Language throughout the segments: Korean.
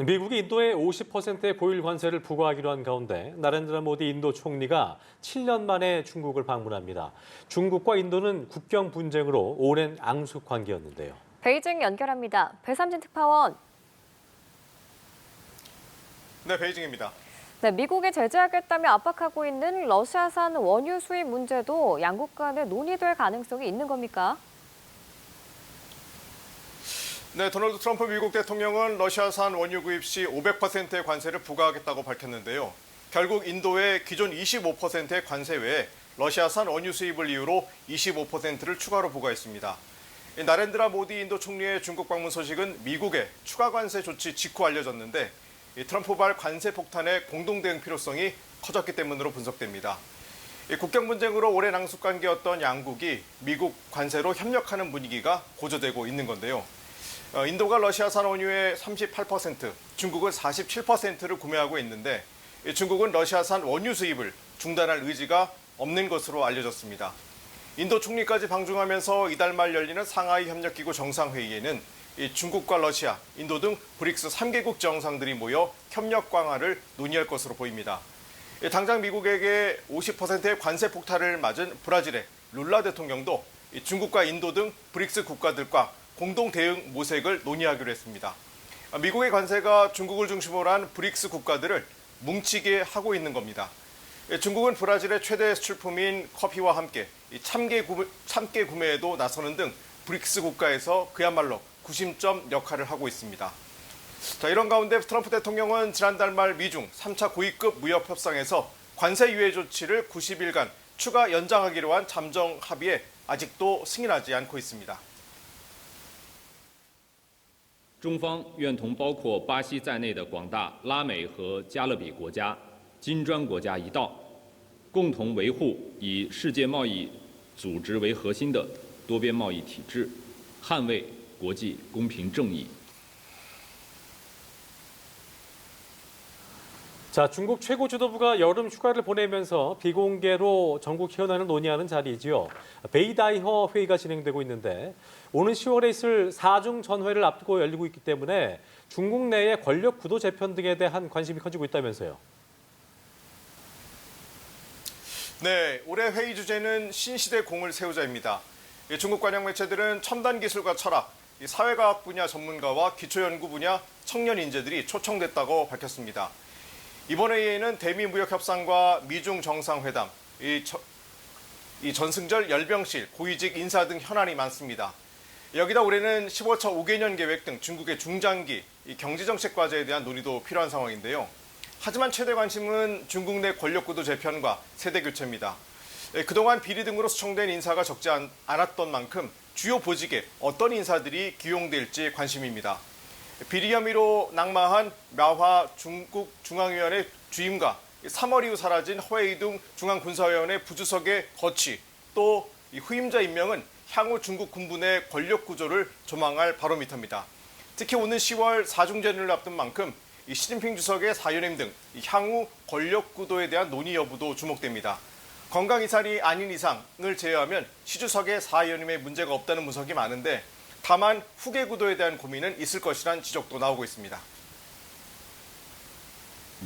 미국이 인도에 50%의 고율 관세를 부과하기로 한 가운데 나렌드라 모디 인도 총리가 7년 만에 중국을 방문합니다. 중국과 인도는 국경 분쟁으로 오랜 앙숙 관계였는데요. 베이징 연결합니다. 배삼진 특파원. 네, 베이징입니다. 네, 미국이 제재하겠다며 압박하고 있는 러시아산 원유 수입 문제도 양국 간에 논의될 가능성이 있는 겁니까? 네, 도널드 트럼프 미국 대통령은 러시아산 원유 구입 시 500%의 관세를 부과하겠다고 밝혔는데요. 결국 인도의 기존 25%의 관세 외에 러시아산 원유 수입을 이유로 25%를 추가로 부과했습니다. 나렌드라 모디 인도 총리의 중국 방문 소식은 미국의 추가 관세 조치 직후 알려졌는데 트럼프발 관세 폭탄의 공동 대응 필요성이 커졌기 때문으로 분석됩니다. 국경 분쟁으로 오랜 앙숙 관계였던 양국이 미국 관세로 협력하는 분위기가 고조되고 있는 건데요. 인도가 러시아산 원유의 38%, 중국은 47%를 구매하고 있는데 중국은 러시아산 원유 수입을 중단할 의지가 없는 것으로 알려졌습니다. 인도 총리까지 방중하면서 이달 말 열리는 상하이 협력기구 정상회의에는 중국과 러시아, 인도 등 브릭스 3개국 정상들이 모여 협력 강화를 논의할 것으로 보입니다. 당장 미국에게 50%의 관세 폭탄을 맞은 브라질의 룰라 대통령도 중국과 인도 등 브릭스 국가들과 공동 대응 모색을 논의하기로 했습니다. 미국의 관세가 중국을 중심으로 한 브릭스 국가들을 뭉치게 하고 있는 겁니다. 중국은 브라질의 최대 수출품인 커피와 함께 참깨 구매에도 나서는 등 브릭스 국가에서 그야말로 구심점 역할을 하고 있습니다. 이런 가운데 트럼프 대통령은 지난달 말 미중 3차 고위급 무역 협상에서 관세 유예 조치를 90일간 추가 연장하기로 한 잠정 합의에 아직도 승인하지 않고 있습니다. 中方愿同包括巴西在内的广大拉美和加勒比国家、金砖国家一道，共同维护以世界贸易组织为核心的多边贸易体制，捍卫国际公平正义。 자, 중국 최고 지도부가 여름 휴가를 보내면서 비공개로 전국 현안을 논의하는 자리이지요. 베이다이허 회의가 진행되고 있는데 오는 10월에 있을 4중 전회를 앞두고 열리고 있기 때문에 중국 내의 권력 구도 재편 등에 대한 관심이 커지고 있다면서요. 네, 올해 회의 주제는 신시대 공을 세우자입니다. 중국 관영 매체들은 첨단 기술과 철학, 사회과학 분야 전문가와 기초연구 분야 청년 인재들이 초청됐다고 밝혔습니다. 이번 회의에는 대미 무역 협상과 미중 정상회담, 이 전승절 열병실, 고위직 인사 등 현안이 많습니다. 여기다 올해는 15차 5개년 계획 등 중국의 중장기 경제정책 과제에 대한 논의도 필요한 상황인데요. 하지만 최대 관심은 중국 내 권력구도 재편과 세대 교체입니다. 그동안 비리 등으로 수청된 인사가 적지 않았던 만큼 주요 보직에 어떤 인사들이 기용될지 관심입니다. 비리 혐의로 낙마한 마화 중국 중앙위원회 주임과 3월 이후 사라진 허웨이둥 중앙군사위원회 부주석의 거취, 또 후임자 임명은 향후 중국 군부 내 권력 구조를 조망할 바로미터입니다. 특히 오는 10월 4중전을 앞둔 만큼 시진핑 주석의 사연임 등 향후 권력 구도에 대한 논의 여부도 주목됩니다. 건강 이상이 아닌 이상을 제외하면 시 주석의 사연임에 문제가 없다는 분석이 많은데 다만 후계 구도에 대한 고민은 있을 것이란 지적도 나오고 있습니다.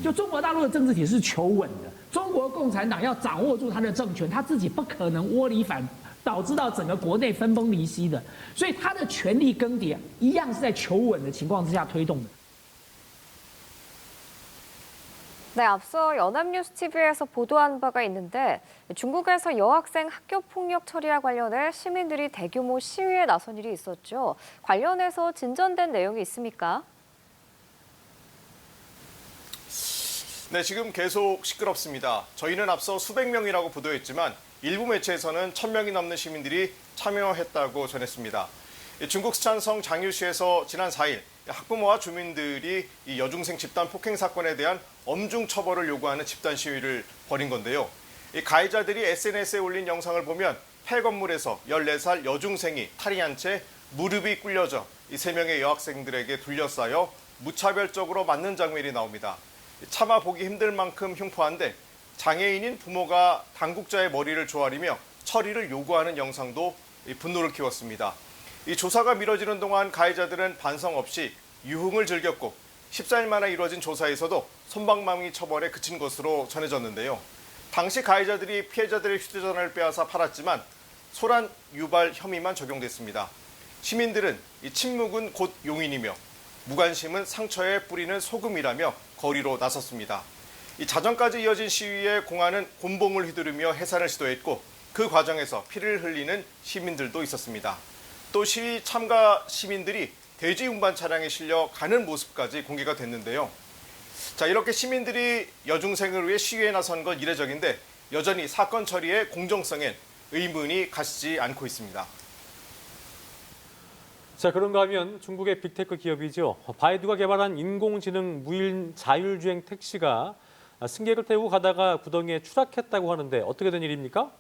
就中国大陆的政治体是求稳的，中国共产党要掌握住他的政权，他自己不可能窝里反，导致到整个国内分崩离析的，所以他的权力更迭一样是在求稳的情况之下推动的。 네, 앞서 연합뉴스TV에서 보도한 바가 있는데 중국에서 여학생 학교 폭력 처리와 관련해 시민들이 대규모 시위에 나선 일이 있었죠. 관련해서 진전된 내용이 있습니까? 네, 지금 계속 시끄럽습니다. 저희는 앞서 수백 명이라고 보도했지만 일부 매체에서는 1,000명이 넘는 시민들이 참여했다고 전했습니다. 중국 스촨성 장유시에서 지난 4일 학부모와 주민들이 이 여중생 집단 폭행 사건에 대한 엄중 처벌을 요구하는 집단 시위를 벌인 건데요. 이 가해자들이 SNS에 올린 영상을 보면 폐건물에서 14살 여중생이 탈의한 채 무릎이 꿇려져 이 3명의 여학생들에게 둘러싸여 무차별적으로 맞는 장면이 나옵니다. 차마 보기 힘들 만큼 흉포한데 장애인인 부모가 당국자의 머리를 조아리며 처리를 요구하는 영상도 분노를 키웠습니다. 이 조사가 미뤄지는 동안 가해자들은 반성 없이 유흥을 즐겼고 14일 만에 이루어진 조사에서도 솜방망이 처벌에 그친 것으로 전해졌는데요. 당시 가해자들이 피해자들의 휴대전화를 빼앗아 팔았지만 소란 유발 혐의만 적용됐습니다. 시민들은 이 침묵은 곧 용인이며 무관심은 상처에 뿌리는 소금이라며 거리로 나섰습니다. 이 자정까지 이어진 시위에 공안은 곤봉을 휘두르며 해산을 시도했고 그 과정에서 피를 흘리는 시민들도 있었습니다. 또 시위 참가 시민들이 대지 운반 차량에 실려 가는 모습까지 공개가 됐는데요. 자, 이렇게 시민들이 여중생을 위해 시위에 나선 건 이례적인데 여전히 사건 처리의 공정성엔 의문이 가시지 않고 있습니다. 자, 그런가 하면 중국의 빅테크 기업이죠. 바이두가 개발한 인공지능 무인 자율주행 택시가 승객을 태우고 가다가 구덩이에 추락했다고 하는데 어떻게 된 일입니까?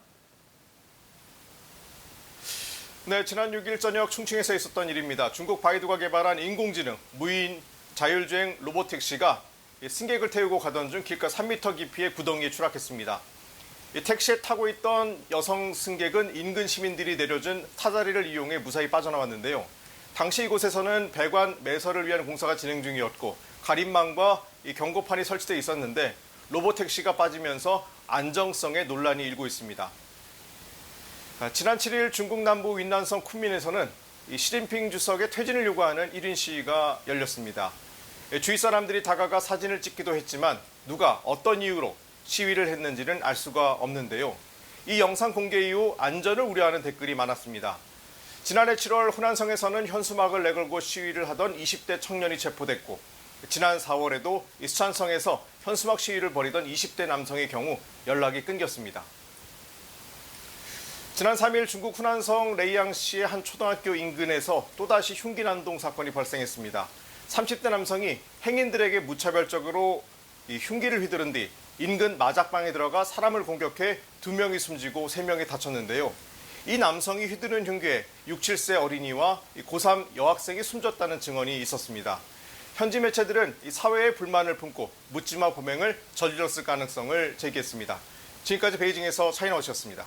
네, 지난 6일 저녁 충칭에서 있었던 일입니다. 중국 바이두가 개발한 인공지능 무인 자율주행 로봇택시가 승객을 태우고 가던 중 길가 3m 깊이의 구덩이에 추락했습니다. 이 택시에 타고 있던 여성 승객은 인근 시민들이 내려준 사다리를 이용해 무사히 빠져나왔는데요. 당시 이곳에서는 배관 매설을 위한 공사가 진행 중이었고 가림망과 이 경고판이 설치돼 있었는데 로봇택시가 빠지면서 안정성에 논란이 일고 있습니다. 지난 7일 중국 남부 윈난성 쿤민에서는 시진핑 주석의 퇴진을 요구하는 1인 시위가 열렸습니다. 주위 사람들이 다가가 사진을 찍기도 했지만 누가 어떤 이유로 시위를 했는지는 알 수가 없는데요. 이 영상 공개 이후 안전을 우려하는 댓글이 많았습니다. 지난해 7월 후난성에서는 현수막을 내걸고 시위를 하던 20대 청년이 체포됐고 지난 4월에도 수촨성에서 현수막 시위를 벌이던 20대 남성의 경우 연락이 끊겼습니다. 지난 3일 중국 후난성 레이양시의 한 초등학교 인근에서 또다시 흉기 난동 사건이 발생했습니다. 30대 남성이 행인들에게 무차별적으로 흉기를 휘두른 뒤 인근 마작방에 들어가 사람을 공격해 2명이 숨지고 3명이 다쳤는데요. 이 남성이 휘두른 흉기에 6, 7세 어린이와 고3 여학생이 숨졌다는 증언이 있었습니다. 현지 매체들은 이 사회의 불만을 품고 묻지마 범행을 저질렀을 가능성을 제기했습니다. 지금까지 베이징에서 차이나워치였습니다.